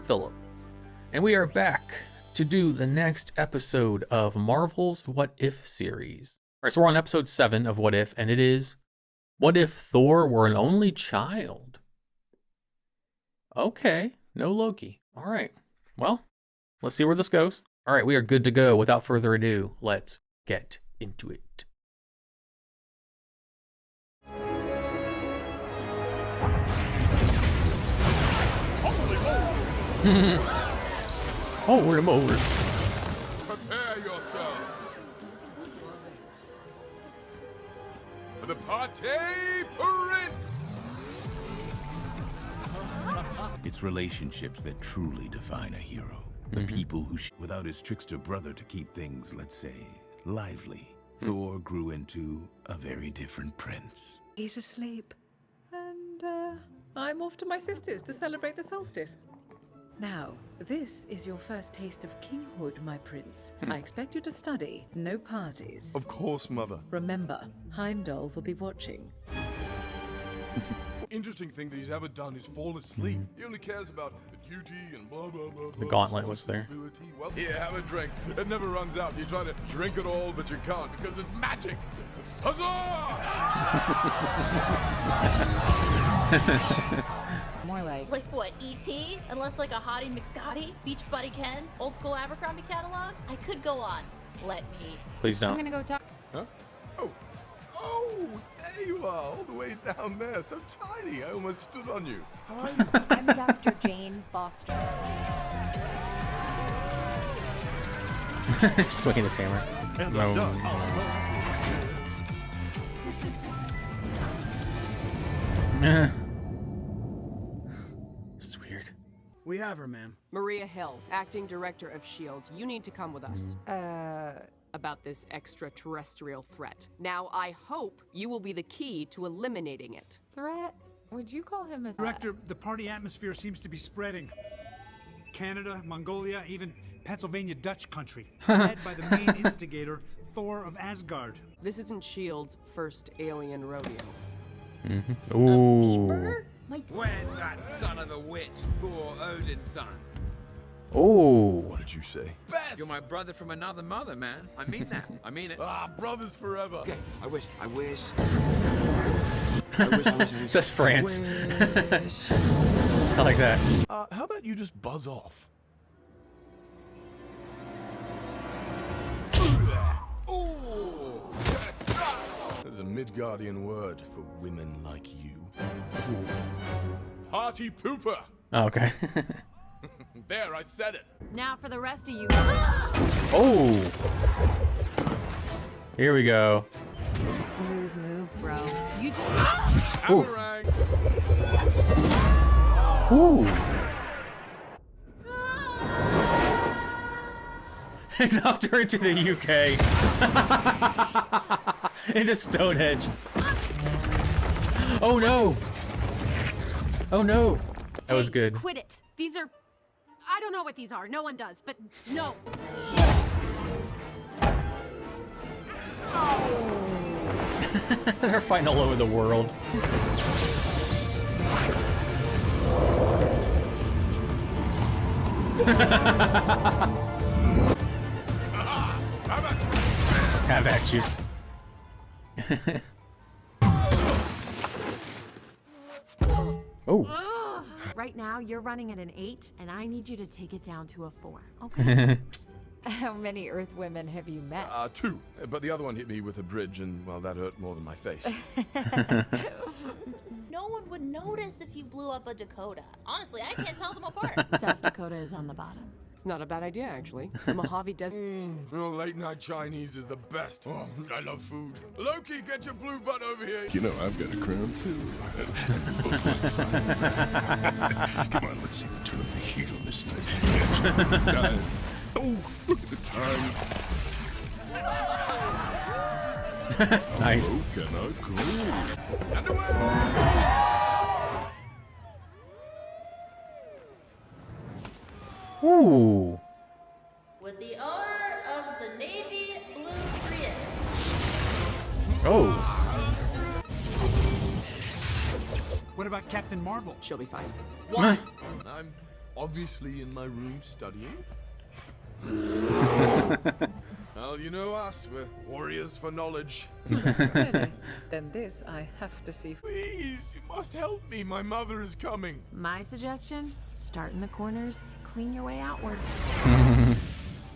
Philip, and we are back to do the next episode of Marvel's What If series. All right, so we're on episode 7 of What If, and it is, what if Thor were an only child? Okay, no Loki. All right, well, let's see where this goes. All right, we are good to go. Without further ado, let's get into it. Holy moly. Prepare yourselves for the party prince! It's relationships that truly define a hero. The people who, without his trickster brother to keep things, let's say, lively, Thor grew into a very different prince. He's asleep. And I'm off to my sister's to celebrate the solstice. Now, this is your first taste of kinghood, my prince. I expect you to study, no parties. Of course, Mother. Remember, Heimdall will be watching. Interesting thing that he's ever done is fall asleep. He only cares about duty and blah, blah, blah, blah. The gauntlet was there. Well, here, have a drink. It never runs out. You try to drink it all, but you can't because it's magic. Huzzah! More like what, E.T.? Unless like a Hottie McScotty, Beach Buddy Ken, old school Abercrombie catalog? I could go on. Let me. Please I'm don't. gonna go talk. Huh? Oh, there you are, all the way down there. So tiny, I almost stood on you. Hi. I'm Dr. Jane Foster. Swinging his hammer. No. It's weird. We have her, ma'am. Maria Hill, acting director of S.H.I.E.L.D. You need to come with us. About this extraterrestrial threat. Now, I hope you will be the key to eliminating it. Threat? Would you call him a Director, the party atmosphere seems to be spreading. Canada, Mongolia, even Pennsylvania Dutch country. Led by the main instigator, Thor of Asgard. This isn't S.H.I.E.L.D.'s first alien rodeo. Ooh. Where's that son of a witch, Thor, Odin's son? Oh. What did you say? Best! You're my brother from another mother, man. I mean that. I mean it. Ah, brothers forever. Okay, I wish. Says France. I like that. How about you just buzz off? Ooh. There's a Midgardian word for women like you. Party pooper. Oh, okay. There, I said it. Now for the rest of you. Oh. Here we go. smooth move, bro? You just. Boomerang. Ooh. Knocked her into the UK. Into Stonehenge. Oh no. Oh no. That was good. Quit it. These are. I don't know what these are. No one does, but no. They're fighting all over the world. Have at you. Oh. Right now, you're running at an 8, and I need you to take it down to a 4. Okay. How many Earth women have you met? 2, but the other one hit me with a bridge, and well, that hurt more than my face. No one would notice if you blew up a Dakota. Honestly, I can't tell them apart. South Dakota is on the bottom. It's not a bad idea, actually. The Mojave Desert. Oh, late night Chinese is the best. Oh, I love food. Loki, get your blue butt over here. You know, I've got a crown too. Come on, let's see the turn of the heat on this night. Oh, look at the time. Nice. Oh, can I go? Underwear! Ooh. With the owner of the Navy Blue Prius. Oh. What about Captain Marvel? She'll be fine. I'm obviously in my room studying. Well, you know us, we're warriors for knowledge. Really? Then this I have to see. Please, you must help me. My mother is coming. My suggestion, start in the corners, clean your way outward.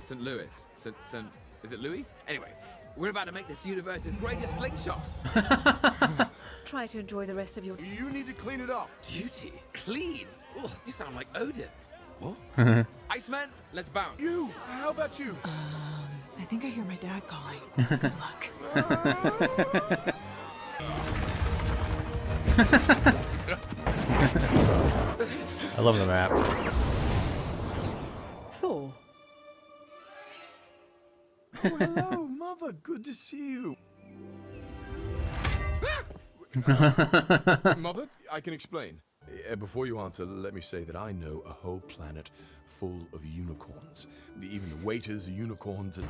St. Louis. Is it Louis? Anyway, we're about to make this universe's greatest slingshot. Try to enjoy the rest of your... You need to clean it up. Duty. Clean. Ugh, you sound like Odin. What? Iceman, let's bounce. You? How about you? I think I hear my dad calling. Good luck. I love the map. Thor. Oh, hello, Mother. Good to see you. Mother, I can explain. Before you answer, let me say that I know a whole planet full of unicorns. Even the waiters are unicorns and...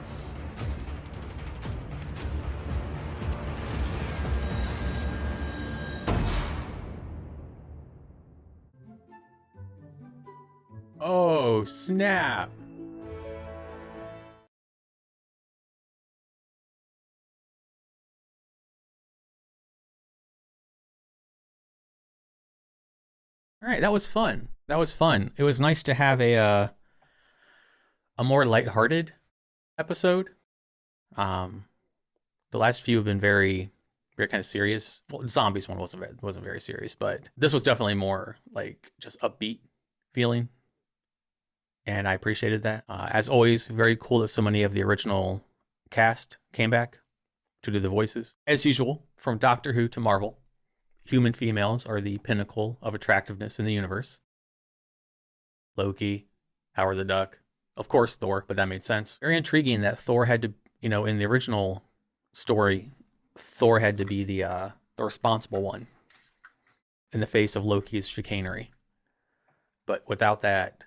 Oh, snap. All right, that was fun. That was fun. It was nice to have a more lighthearted episode. The last few have been very kind of serious. Well, Zombies one wasn't very serious, but this was definitely more like just upbeat feeling, and I appreciated that. As always, very cool that so many of the original cast came back to do the voices. As usual, from Doctor Who to Marvel, human females are the pinnacle of attractiveness in the universe. Loki, Howard the Duck, of course Thor, but that made sense. Very intriguing that Thor had to, in the original story, Thor had to be the responsible one in the face of Loki's chicanery. But without that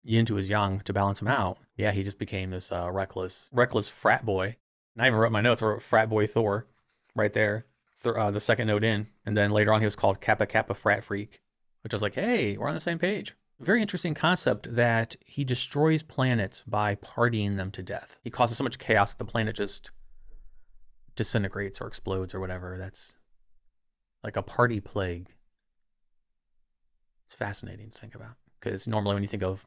yin to his yang to balance him out, yeah, he just became this reckless frat boy. And I even wrote my notes, I wrote frat boy Thor right there. The second note in, and then later on he was called Kappa Kappa Frat Freak, which I was like, hey, we're on the same page. Very interesting concept that he destroys planets by partying them to death. He causes so much chaos that the planet just disintegrates or explodes or whatever. That's like a party plague. It's fascinating to think about, because normally when you think of,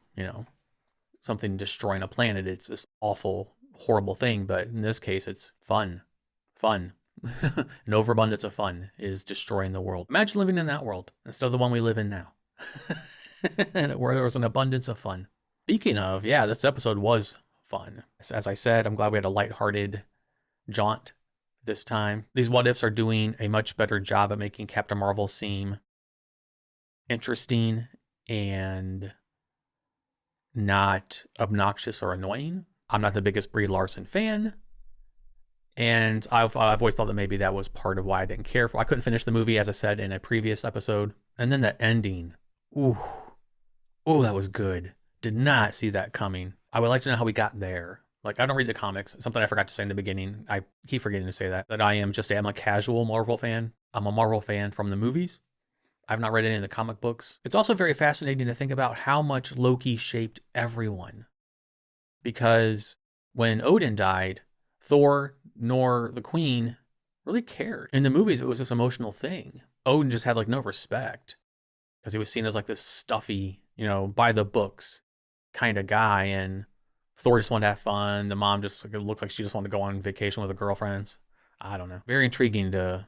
something destroying a planet, it's this awful, horrible thing, but in this case, it's fun. An overabundance of fun is destroying the world. Imagine living in that world instead of the one we live in now. And where there was an abundance of fun. Speaking of, yeah, this episode was fun. As I said, I'm glad we had a lighthearted jaunt this time. These what ifs are doing a much better job at making Captain Marvel seem interesting and not obnoxious or annoying. I'm not the biggest Brie Larson fan. And I've always thought that maybe that was part of why I didn't care for. I couldn't finish the movie, as I said in a previous episode. And then the ending. Ooh, that was good. Did not see that coming. I would like to know how we got there. Like, I don't read the comics. Something I forgot to say in the beginning. I keep forgetting to say that I'm a casual Marvel fan. I'm a Marvel fan from the movies. I've not read any of the comic books. It's also very fascinating to think about how much Loki shaped everyone. Because when Odin died, Thor nor the Queen really cared. In the movies, it was this emotional thing. Odin just had no respect because he was seen as this stuffy, by the books kind of guy. And Thor just wanted to have fun. The mom just looked like she just wanted to go on vacation with her girlfriends. I don't know. Very intriguing to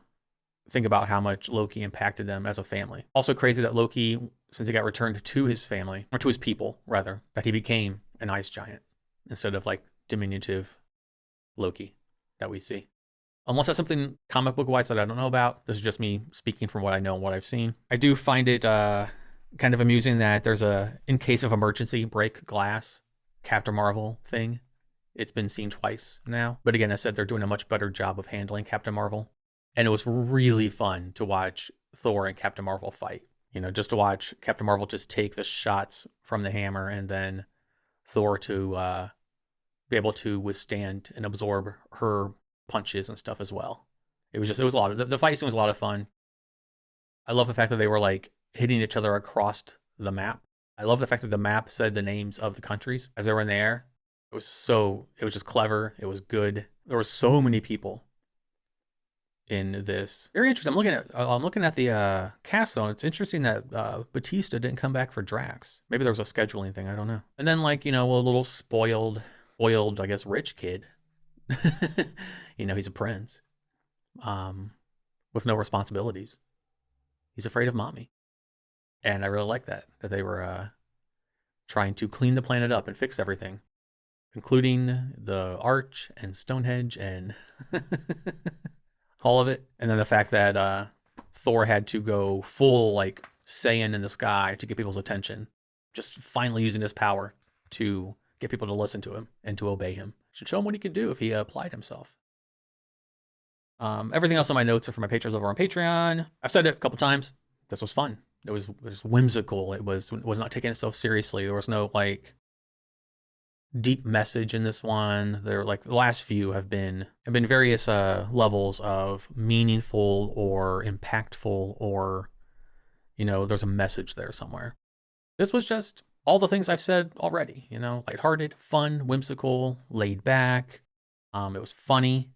think about how much Loki impacted them as a family. Also crazy that Loki, since he got returned to his family, or to his people rather, that he became an ice giant instead of diminutive Loki that we see. Unless that's something comic book wise that I don't know about. This is just me speaking from what I know and what I've seen. I do find it kind of amusing that there's a in case of emergency break glass Captain Marvel thing. It's been seen twice now. But again, I said they're doing a much better job of handling Captain Marvel. And it was really fun to watch Thor and Captain Marvel fight. Just to watch Captain Marvel just take the shots from the hammer and then Thor to be able to withstand and absorb her punches and stuff as well. It was a lot of the fight scene was a lot of fun. I love the fact that they were hitting each other across the map. I love the fact that the map said the names of the countries as they were in the air. It was just clever. It was good. There were so many people in this. Very interesting. I'm looking at the cast though. It's interesting that Batista didn't come back for Drax. Maybe there was a scheduling thing. I don't know. And then like, a little spoiled, I guess, rich kid. He's a prince, with no responsibilities. He's afraid of mommy. And I really like that they were trying to clean the planet up and fix everything, including the Arch and Stonehenge and all of it. And then the fact that Thor had to go full like Saiyan in the sky to get people's attention, just finally using his power to get people to listen to him and to obey him. Should show him what he could do if he applied himself. Everything else on my notes are for my patrons over on Patreon. I've said it a couple times. This was fun. It was whimsical. It was not taking itself seriously. There was no like deep message in this one. There, like, the last few have been various levels of meaningful or impactful, or there's a message there somewhere. This was just all the things I've said already. Lighthearted, fun, whimsical, laid back. It was funny,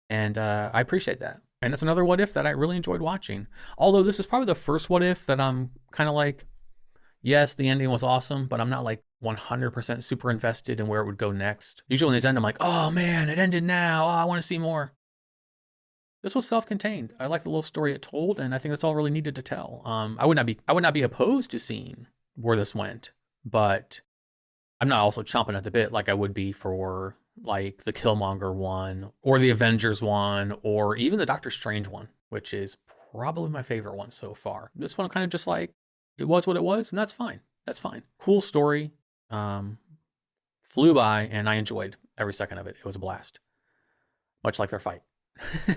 and I appreciate that. And it's another What If that I really enjoyed watching. Although this is probably the first What If that I'm kind of like, yes, the ending was awesome, but I'm not like 100% super invested in where it would go next. Usually when these end, I'm like, oh man, it ended now. Oh, I want to see more. This was self-contained. I like the little story it told, and I think that's all really needed to tell. I would not be opposed to seeing where this went, but I'm not also chomping at the bit like I would be for like the Killmonger one, or the Avengers one, or even the Doctor Strange one, which is probably my favorite one so far. This one kind of just like, it was what it was, and that's fine. That's fine. Cool story. Flew by, and I enjoyed every second of it. It was a blast. Much like their fight. So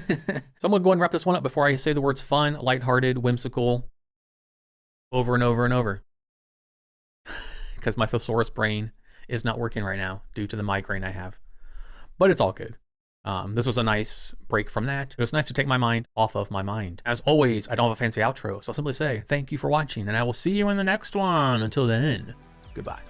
I'm going to go ahead and wrap this one up before I say the words fun, lighthearted, whimsical, over and over and over. Because my thesaurus brain is not working right now due to the migraine I have. But it's all good. This was a nice break from that. It was nice to take my mind off of my mind. As always, I don't have a fancy outro, so I'll simply say thank you for watching, and I will see you in the next one. Until then, goodbye.